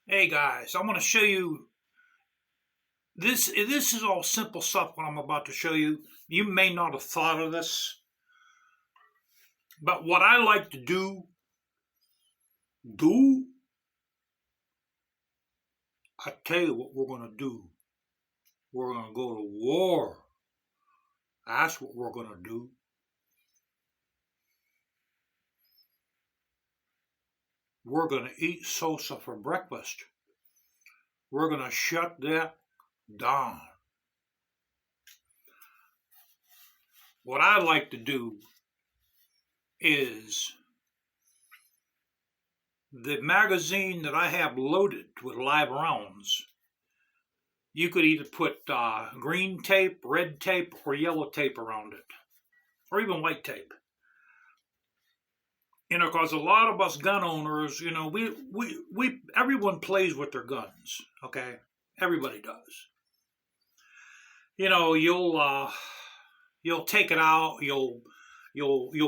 Hey guys, I'm going to show you this. This is all simple stuff. What I'm about to show you, you may not have thought of this, but what I like to do. I tell you what we're going to do. We're going to go to war. That's what we're going to do. We're going to eat salsa for breakfast. We're going to shut that down. What I like to do is the magazine that I have loaded with live rounds. You could either put green tape, red tape, or yellow tape around it, or even white tape. Because a lot of us gun owners, everyone plays with their guns. Okay, everybody does. You'll take it out, you'll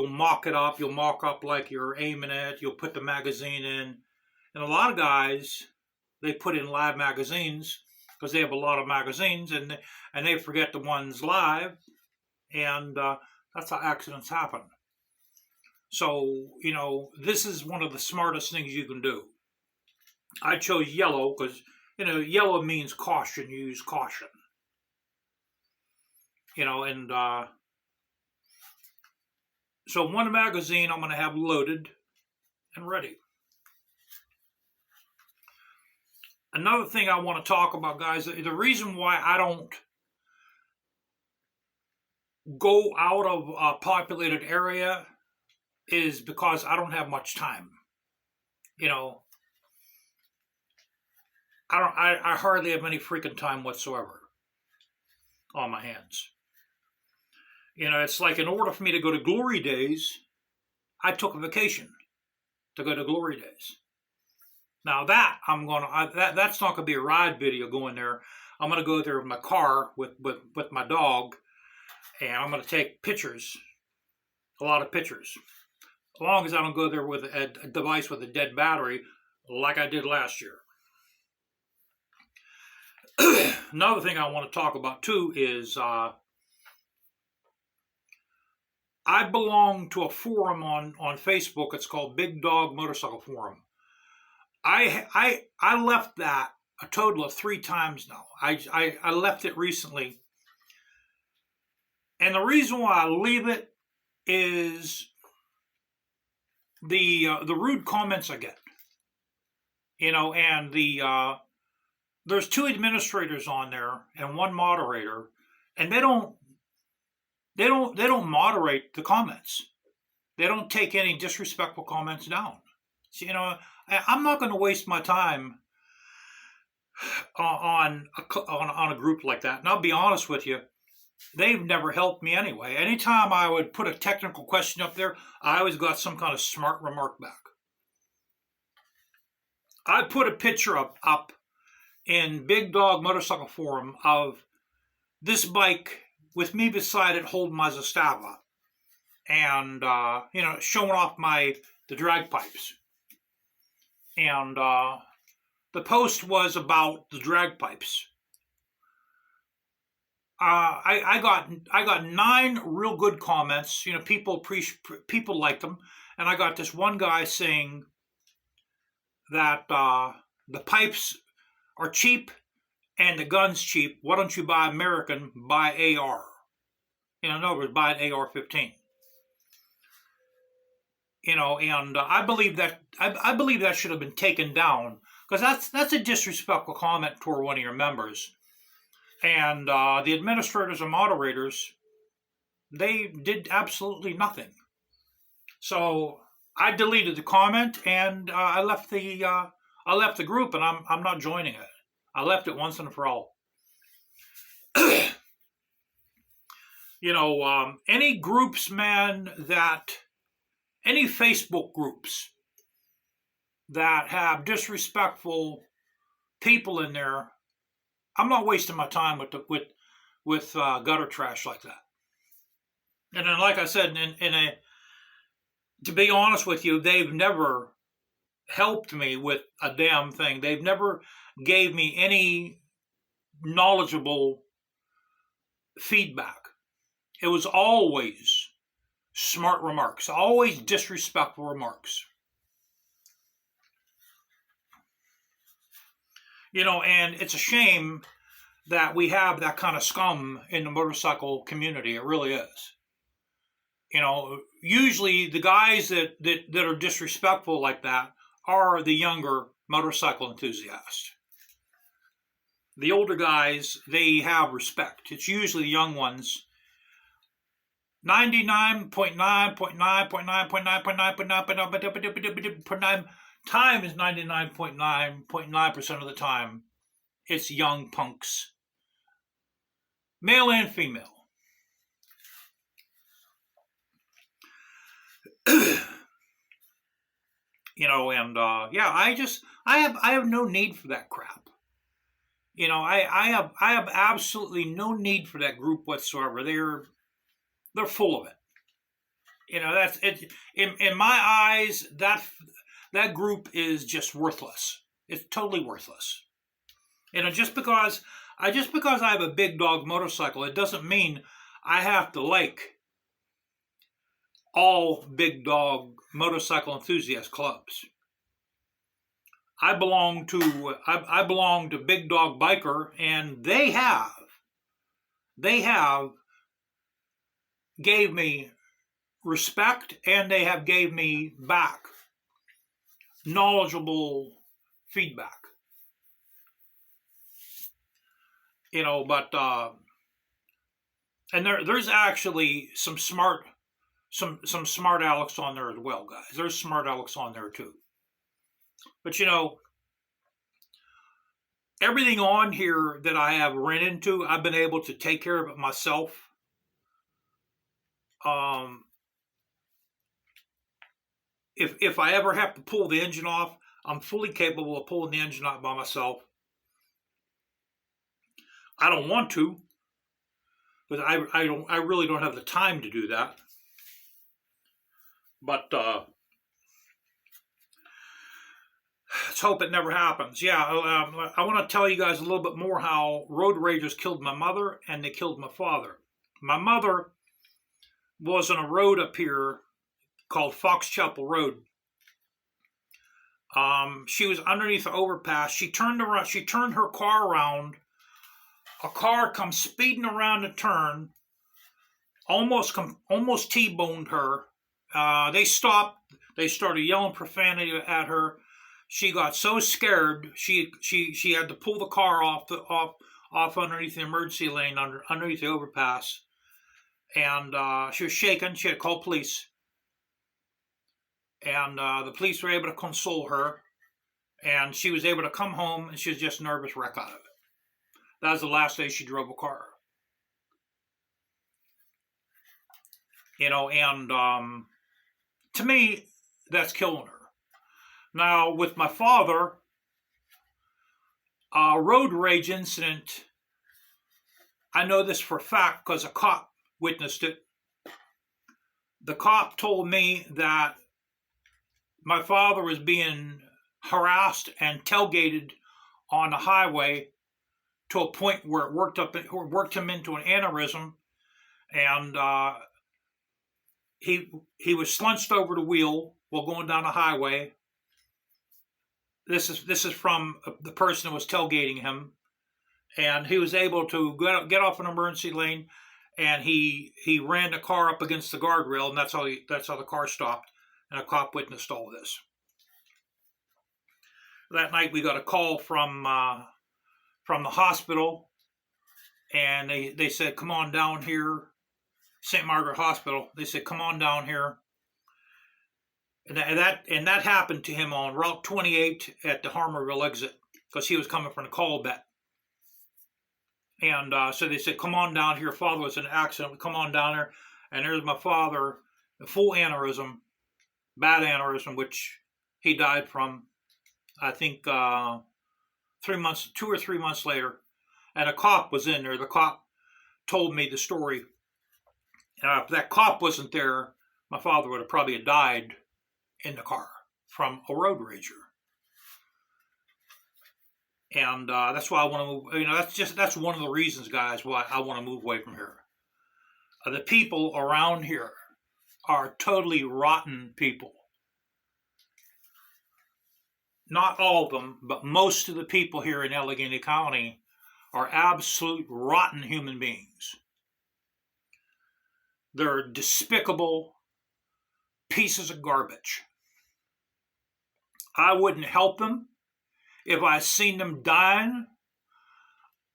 mock it up, you'll mock up like you're aiming it, you'll put the magazine in, and a lot of guys they put in live magazines because they have a lot of magazines and they forget the ones live, and that's how accidents happen. So this is one of the smartest things you can do. I chose yellow because yellow means caution. You use caution. And so one magazine I'm going to have loaded and ready. Another thing I want to talk about, guys, the reason why I don't go out of a populated area is because I don't have much time. I hardly have any freaking time whatsoever on my hands. It's like in order for me to go to Glory Days, I took a vacation to go to Glory Days. Now that's not gonna be a ride video going there. I'm gonna go there with my car with my dog, and I'm gonna take pictures, a lot of pictures. As long as I don't go there with a device with a dead battery, like I did last year. Another thing I want to talk about too is I belong to a forum on Facebook. It's called Big Dog Motorcycle Forum. I left that a total of 3 times now. I left it recently, and the reason why I leave it is the rude comments I get. And there's 2 administrators on there and 1 moderator, and they don't moderate the comments. They don't take any disrespectful comments down. So, I'm not going to waste my time on a group like that. And I'll be honest with you, they've never helped me anyway. Anytime I would put a technical question up there, I always got some kind of smart remark back. I put a picture up in Big Dog Motorcycle Forum of this bike with me beside it holding my Zastava, and showing off the drag pipes. And the post was about the drag pipes. I got 9 real good comments. People liked them, and I got this one guy saying that the pipes are cheap and the gun's cheap. Why don't you buy American? Buy AR. In other words, buy an AR-15. And I believe that should have been taken down, because that's a disrespectful comment toward one of your members. And the administrators and moderators, they did absolutely nothing. So I deleted the comment, and I left the group, and I'm not joining it. I left it once and for all. Any groups, man, any Facebook groups that have disrespectful people in there, I'm not wasting my time with gutter trash like that. And then, like I said, to be honest with you, they've never helped me with a damn thing. They've never gave me any knowledgeable feedback. It was always smart remarks, always disrespectful remarks. And it's a shame that we have that kind of scum in the motorcycle community. It really is. Usually the guys that are disrespectful like that are the younger motorcycle enthusiasts. The older guys, they have respect. It's usually the young ones. 99.9.9.9.9.9.9 times 99.9% of the time, it's young punks, male and female. I have no need for that crap. I have absolutely no need for that group whatsoever. They're full of it. That's it. In my eyes, that group is just worthless. It's totally worthless. Just because I have a big dog motorcycle, it doesn't mean I have to like all big dog motorcycle enthusiast clubs. I belong to Big Dog Biker, and they have gave me respect, and they have gave me back knowledgeable feedback. And there's actually some smart Alecks on there as well, guys. There's smart Alecks on there too. But everything on here that I have ran into, I've been able to take care of it myself. If I ever have to pull the engine off, I'm fully capable of pulling the engine out by myself. I don't want to, but I really don't have the time to do that. But let's hope it never happens. Yeah, I want to tell you guys a little bit more how road ragers killed my mother and they killed my father. My mother was on a road up here called Fox Chapel Road. She was underneath the overpass. She turned around. She turned her car around. A car comes speeding around the turn, almost T-boned her. They stopped. They started yelling profanity at her. She got so scared she had to pull the car off underneath the emergency lane underneath the overpass, and she was shaking. She had to call police, and the police were able to console her, and she was able to come home, and she was just a nervous wreck out of it. That was the last day she drove a car. And to me, that's killing her. Now, with my father, a road rage incident, I know this for a fact because a cop witnessed it. The cop told me that my father was being harassed and tailgated on the highway to a point where it worked him into an aneurysm, and he was slunched over the wheel while going down the highway. This is from the person who was tailgating him, and he was able to get off an emergency lane, and he ran the car up against the guardrail, and that's how the car stopped. And a cop witnessed all of this. That night we got a call from the hospital, and they said, "Come on down here." St. Margaret Hospital. They said, "Come on down here." And that happened to him on Route 28 at the Harmerville exit because he was coming from the Colbet. And so they said, "Come on down here. Father was in an accident. Come on down there." And there's my father, a full aneurysm, bad aneurysm, which he died from, I think, 2 or 3 months later. And a cop was in there. The cop told me the story. If that cop wasn't there, my father would have probably died in the car. from a road rager. And that's why I want to move. That's one of the reasons, guys, why I want to move away from here. The people around here are totally rotten people. Not all of them, but most of the people here in Allegheny County are absolute rotten human beings. They're despicable pieces of garbage. I wouldn't help them if I seen them dying.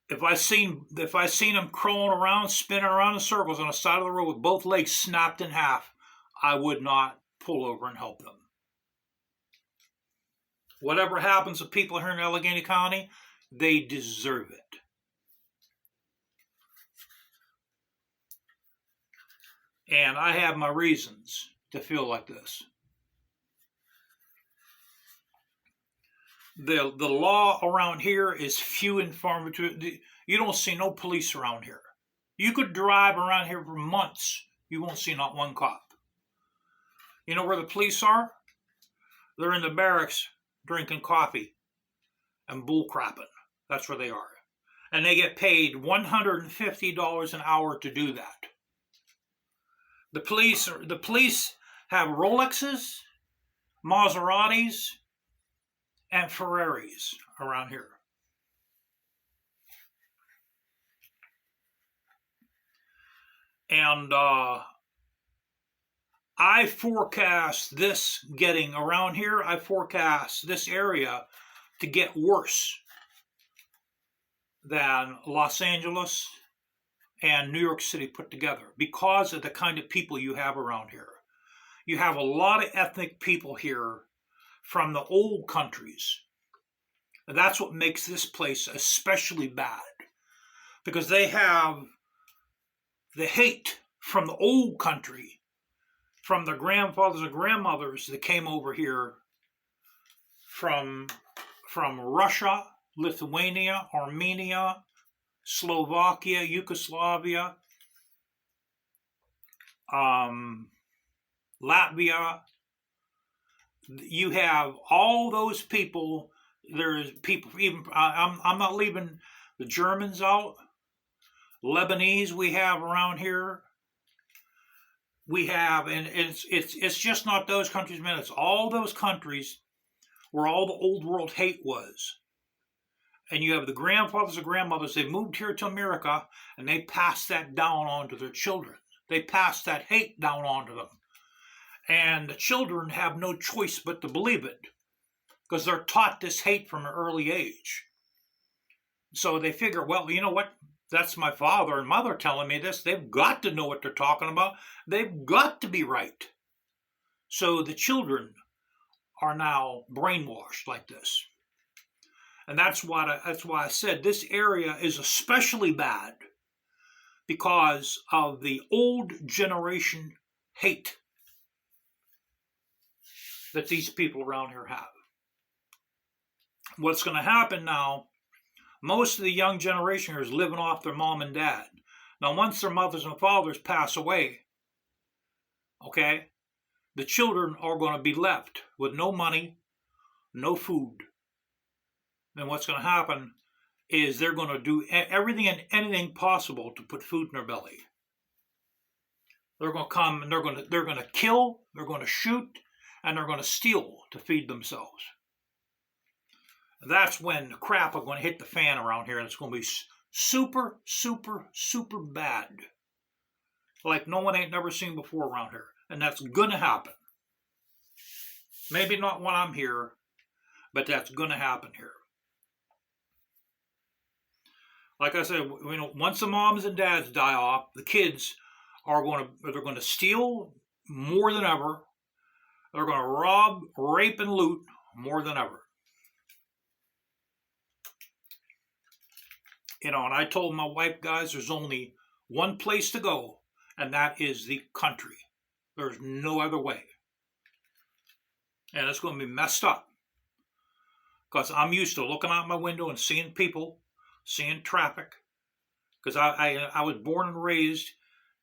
If I seen them crawling around, spinning around in circles on the side of the road with both legs snapped in half, I would not pull over and help them. Whatever happens to people here in Allegheny County, they deserve it. And I have my reasons to feel like this. The law around here is few and far between. You don't see no police around here. You could drive around here for months. You won't see not one cop. You know where the police are? They're in the barracks drinking coffee and bull crapping. That's where they are. And they get paid $150 an hour to do that. The police have Rolexes, Maseratis, and Ferraris around here. And I forecast this getting around here, I forecast this area to get worse than Los Angeles and New York City put together because of the kind of people you have around here. You have a lot of ethnic people here from the old countries. And that's what makes this place especially bad, because they have the hate from the old country, from their grandfathers and grandmothers that came over here from Russia, Lithuania, Armenia, Slovakia, Yugoslavia, Latvia. You have all those people. There's people, even I'm not leaving the Germans out. Lebanese we have around here. We have, and it's just not those countries, man. It's all those countries where all the old world hate was. And you have the grandfathers and grandmothers. They moved here to America, and they passed that down on to their children. They passed that hate down onto them. And the children have no choice but to believe it, because they're taught this hate from an early age. So they figure, well, you know what? That's my father and mother telling me this. They've got to know what they're talking about. They've got to be right. So the children are now brainwashed like this. And that's why I said this area is especially bad because of the old generation hate that these people around here have. What's going to happen now, most of the young generation here is living off their mom and dad. Now, once their mothers and fathers pass away, okay, the children are going to be left with no money, no food. And what's going to happen is they're going to do everything and anything possible to put food in their belly. They're going to come and they're going to kill, they're going to shoot, and they're going to steal to feed themselves. That's when the crap are going to hit the fan around here, and it's going to be super, super, super bad. Like no one ain't never seen before around here. And that's going to happen. Maybe not when I'm here, but that's going to happen here. Like I said, once the moms and dads die off, the kids they're going to steal more than ever. They're going to rob, rape, and loot more than ever. And I told my wife, guys, there's only one place to go, and that is the country. There's no other way. And it's going to be messed up. Because I'm used to looking out my window and seeing people, seeing traffic. Because I was born and raised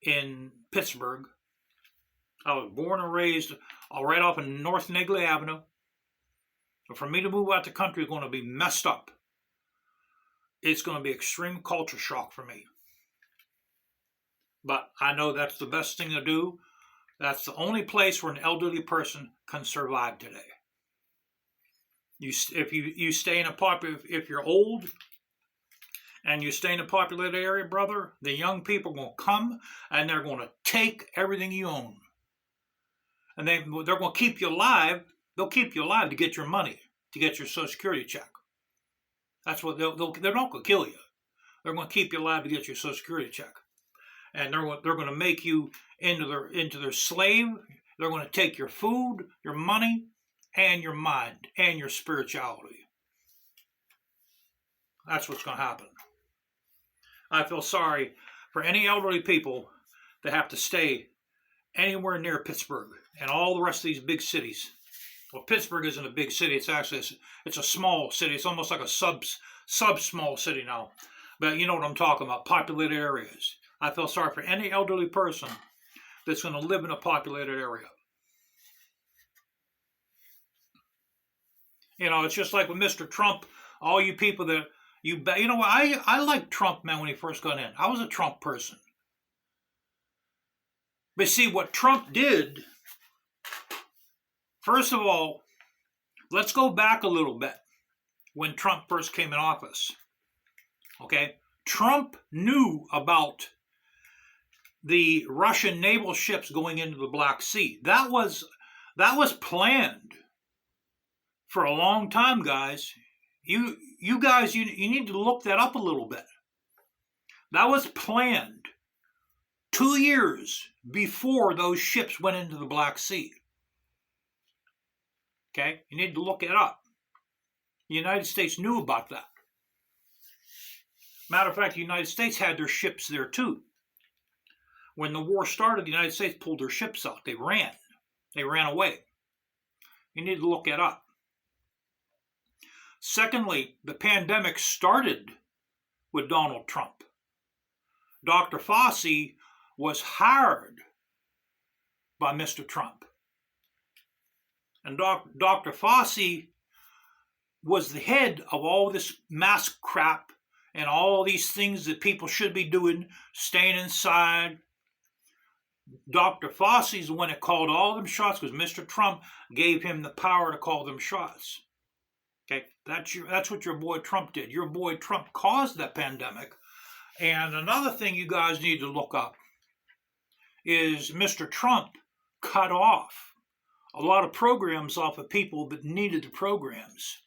in Pittsburgh. I was born and raised right off of North Negley Avenue. For me to move out the country is going to be messed up. It's going to be extreme culture shock for me. But I know that's the best thing to do. That's the only place where an elderly person can survive today. If you stay in a popular, if you're old and you stay in a populated area, brother, the young people will come and they're going to take everything you own. And they're going to keep you alive. They'll keep you alive to get your money, to get your Social Security check. That's what they're not going to kill you. They're going to keep you alive to get your Social Security check. And they're going to make you into their slave. They're going to take your food, your money, and your mind, and your spirituality. That's what's going to happen. I feel sorry for any elderly people that have to stay anywhere near Pittsburgh and all the rest of these big cities. Well, Pittsburgh isn't a big city. It's actually it's a small city. It's almost like a sub small city now. But you know what I'm talking about, populated areas. I feel sorry for any elderly person that's going to live in a populated area. You know, it's just like with Mr. Trump, all you people that you know what, I liked Trump, man, when he first got in. I was a Trump person. But see, what Trump did, first of all, let's go back a little bit when Trump first came in office. Okay? Trump knew about the Russian naval ships going into the Black Sea. That was planned for a long time, guys. You guys, you need to look that up a little bit. That was planned 2 years before those ships went into the Black Sea. Okay? You need to look it up. The United States knew about that. Matter of fact, the United States had their ships there too. When the war started, the United States pulled their ships out. They ran. They ran away. You need to look it up. Secondly, the pandemic started with Donald Trump. Dr. Fauci was hired by Mr. Trump. And Dr. Fauci was the head of all this mask crap and all these things that people should be doing, staying inside. Dr. Fauci's the one that called all them shots because Mr. Trump gave him the power to call them shots. Okay, that's what your boy Trump did. Your boy Trump caused that pandemic. And another thing you guys need to look up is Mr. Trump cut off a lot of programs off of people that needed the programs.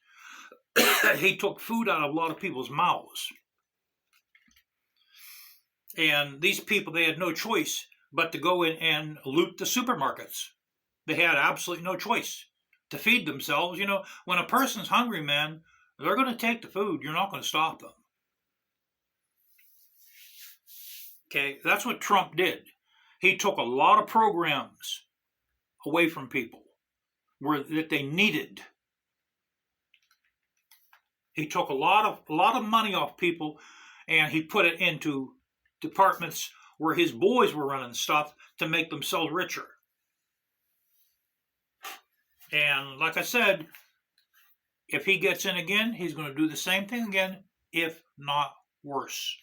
He took food out of a lot of people's mouths. And these people, they had no choice but to go in and loot the supermarkets. They had absolutely no choice to feed themselves. You know, when a person's hungry, man, they're going to take the food. You're not going to stop them. Okay, that's what Trump did. He took a lot of programs away from people that they needed. He took a lot of money off people, and he put it into departments where his boys were running stuff to make themselves richer. And like I said, if he gets in again, he's going to do the same thing again, if not worse.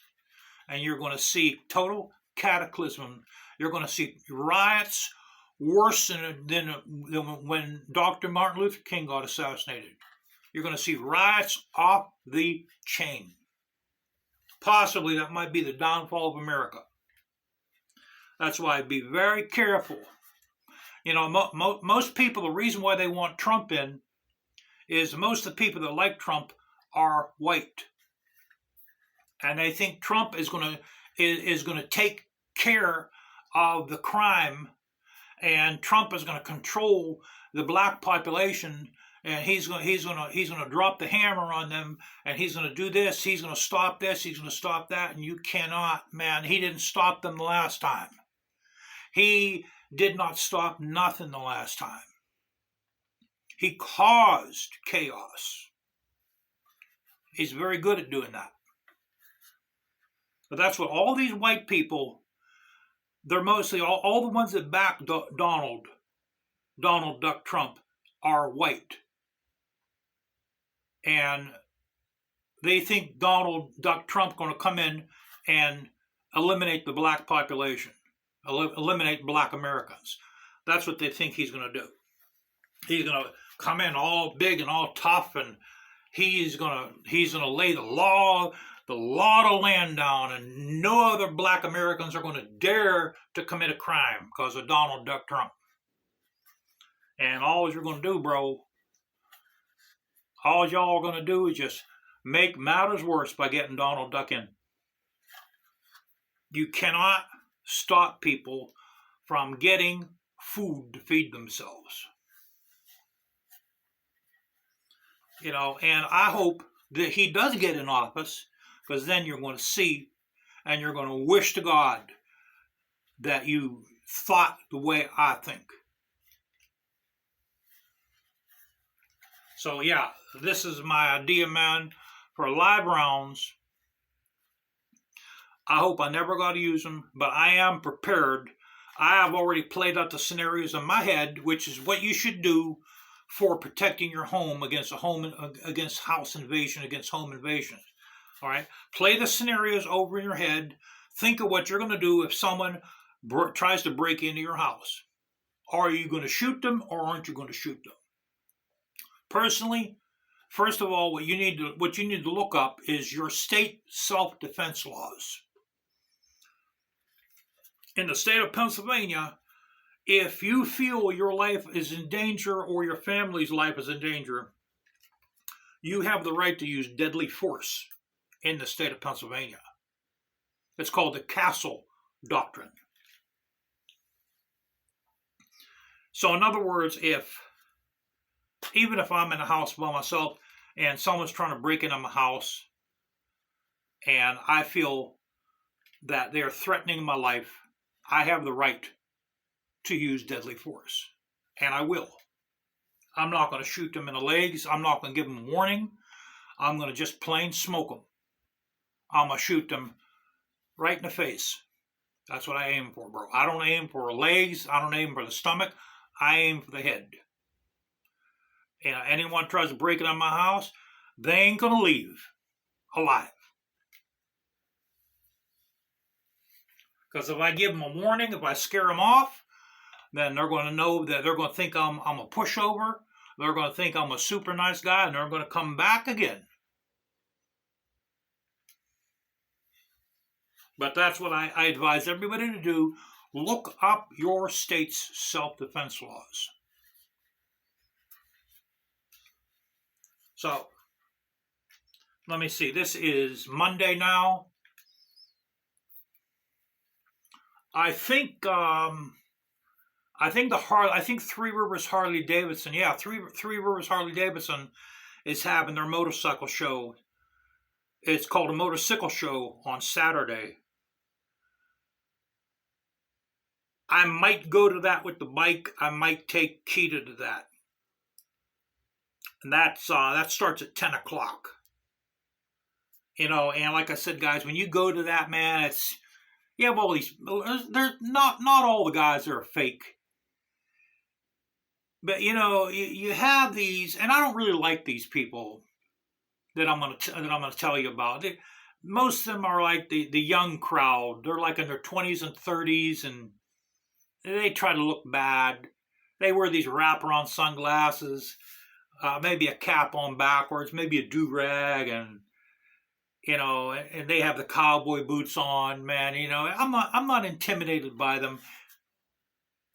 And you're going to see total cataclysm. You're going to see riots worse than when Dr. Martin Luther King got assassinated. You're going to see riots off the chain. Possibly that might be the downfall of America. That's why be very careful. You know, most people, the reason why they want Trump in is most of the people that like Trump are white. And they think Trump is going to take care of the crime, and Trump is going to control the black population, and he's going to drop the hammer on them, and he's going to do this, he's going to stop this, he's going to stop that, and you cannot, man, he didn't stop them the last time. He did not stop nothing the last time. He caused chaos. He's very good at doing that. But that's what all these white people, they're mostly, all the ones that back Donald Duck Trump are white. and they think Donald Duck Trump going to come in and eliminate the black population, eliminate black Americans. That's what they think he's going to do. He's going to come in all big and all tough, and he's going to lay the law of land down, and no other black Americans are going to dare to commit a crime because of Donald Duck Trump. And all you're going to do, bro, all y'all are going to do is just make matters worse by getting Donald Duck in. You cannot stop people from getting food to feed themselves. You know, and I hope that he does get in office, because then you're going to see and you're going to wish to God that you thought the way I think. So yeah, this is my idea, man, for live rounds. I hope I never got to use them, but I am prepared. I have already played out the scenarios in my head, which is what you should do for protecting your home against against house invasion, against home invasion. All right, play the scenarios over in your head. Think of what you're going to do if someone tries to break into your house. Are you going to shoot them, or aren't you going to shoot them? Personally, first of all, what you need to look up is your state self-defense laws. In the state of Pennsylvania, if you feel your life is in danger or your family's life is in danger, you have the right to use deadly force in the state of Pennsylvania. It's called the Castle Doctrine. So in other words, even if I'm in a house by myself and someone's trying to break into my house and I feel that they're threatening my life, I have the right to use deadly force, and I will. I'm not going to shoot them in the legs. I'm not going to give them a warning. I'm going to just plain smoke them. I'm going to shoot them right in the face. That's what I aim for, bro. I don't aim for the legs. I don't aim for the stomach. I aim for the head. And anyone tries to break into my house, they ain't going to leave alive. Because if I give them a warning, if I scare them off, then they're going to know that they're going to think I'm a pushover. They're going to think I'm a super nice guy, and they're going to come back again. But that's what I advise everybody to do. Look up your state's self-defense laws. So, let me see. This is Monday now. I think Three Rivers Harley Davidson. Yeah, Three Rivers Harley Davidson is having their motorcycle show. It's called a motorcycle show on Saturday. I might go to that with the bike. I might take Keita to that. And that starts at 10 o'clock. You know, and like I said, guys, when you go to that, man, you have all these. There's not all the guys are fake. But you know, you have these, and I don't really like these people that I'm gonna tell you about. Most of them are like the young crowd. They're like in their 20s and 30s, and they try to look bad. They wear these wraparound sunglasses, maybe a cap on backwards, maybe a do-rag, and you know, and they have the cowboy boots on. Man, you know, I'm not intimidated by them.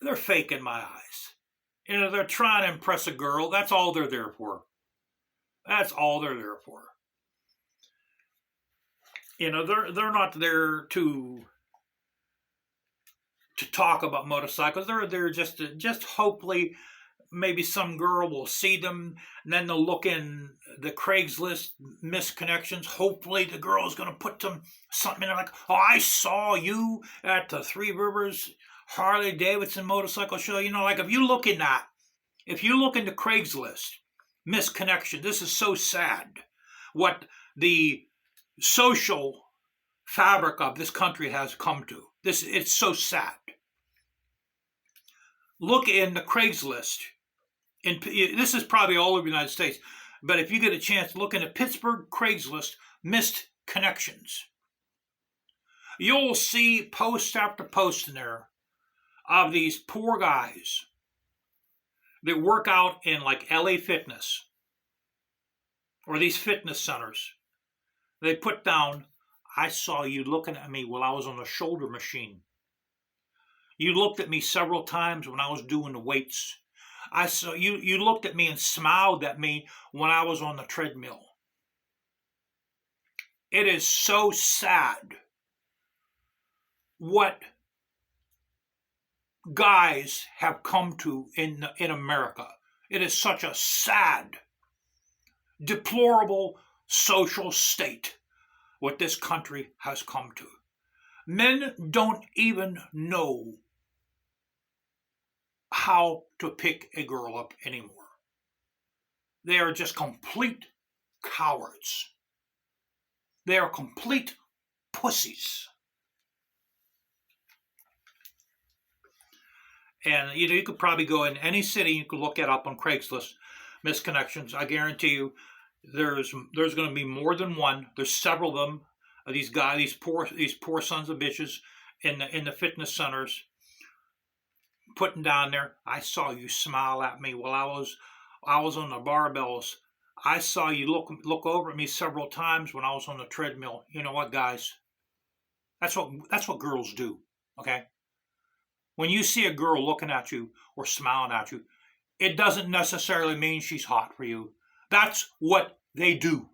They're fake in my eyes. You know, they're trying to impress a girl. That's all they're there for. That's all they're there for. You know, they're not there to talk about motorcycles. They're there just hopefully maybe some girl will see them, and then they'll look in the Craigslist missed connections. Hopefully the girl's going to put something in there like, oh, I saw you at the Three Rivers Harley Davidson motorcycle show. You know, like if you look into Craigslist missed connection, this is so sad what the social fabric of this country has come to. It's so sad. Look in the Craigslist. This is probably all over the United States. But if you get a chance, look into Pittsburgh Craigslist missed connections. You'll see post after post in there of these poor guys that work out in like LA Fitness or these fitness centers. They put down, I saw you looking at me while I was on the shoulder machine. You looked at me several times when I was doing the weights. I saw you looked at me and smiled at me when I was on the treadmill. It is so sad what guys have come to in America. It is such a sad, deplorable social state what this country has come to. Men don't even know how to pick a girl up anymore. They are just complete cowards. They are complete pussies. And you could probably go in any city, you could look it up on Craigslist, misconnections. I guarantee you there's going to be more than one. There's several of them. These guys, these poor sons of bitches in the fitness centers putting down there, I saw you smile at me while I was on the barbells. I saw you look over at me several times when I was on the treadmill. You know what, guys? That's what girls do, okay? When you see a girl looking at you or smiling at you, it doesn't necessarily mean she's hot for you. That's what they do.